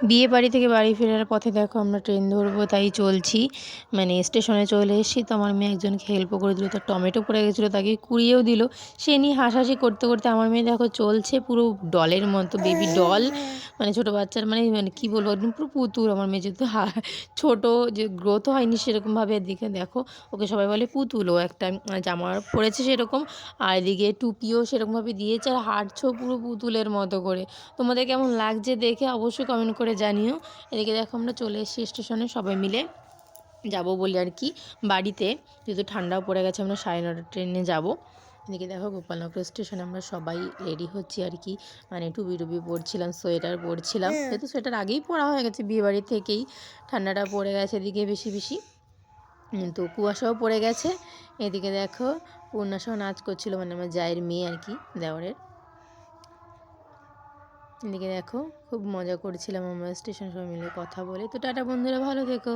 বিয়ে বাড়ি থেকে বাড়ি ফেরার পথে দেখো আমরা ট্রেন ধরবো তাই চলছি, মানে স্টেশনে চলে এসেছি। তো আমার মেয়ে একজনকে হেল্পও করে দিল, তার টমেটো পড়ে গেছিলো তাকে কুড়িয়েও দিল। সে নিয়ে হাসাহাসি করতে করতে আমার মেয়ে দেখো চলছে পুরো ডলের মতো, বেবি ডল, মানে ছোটো বাচ্চার মানে মানে কী বলবো, একদম পুরো পুতুল। আমার মেয়ে যেহেতু ছোটো, যে গ্রোথ হয়নি সেরকমভাবে, এদিকে দেখো ওকে সবাই বলে পুতুল। ও একটা জামা পরেছে সেরকম, আর এদিকে টুপিও সেরকমভাবে দিয়েছে, আর হাঁটছেও পুরো পুতুলের মতো করে। তোমাদের কেমন লাগছে দেখে অবশ্যই কমেন্ট করে জানিও। এদিকে দেখো আমরা চলে এসেছি স্টেশনে, সবাই মিলে যাব বলি আর কি বাড়িতে, যেহেতু ঠান্ডাও পড়ে গেছে, আমরা 9:30 ট্রেনে যাব। এদিকে দেখো গোপালনগর স্টেশনে আমরা সবাই রেডি হচ্ছি আর কি, মানে টুপি টুপি পরছিলাম, সোয়েটার পরছিলাম, যেহেতু সোয়েটার আগেই পরা হয়ে গেছে বিয়েবাড়ি থেকেই, ঠান্ডাটা পড়ে গেছে এদিকে বেশি বেশি, তো কুয়াশাও পড়ে গেছে। এদিকে দেখো পূর্ণাসহ নাচ করছিল, মানে আমার জায়ের মেয়ে আর কি, দেওরের। এদিকে দেখো খুব মজা করছিলাম আমরা স্টেশন সবাই মিলে কথা বলে। তো টাটা বন্ধুরা, ভালো থেকো।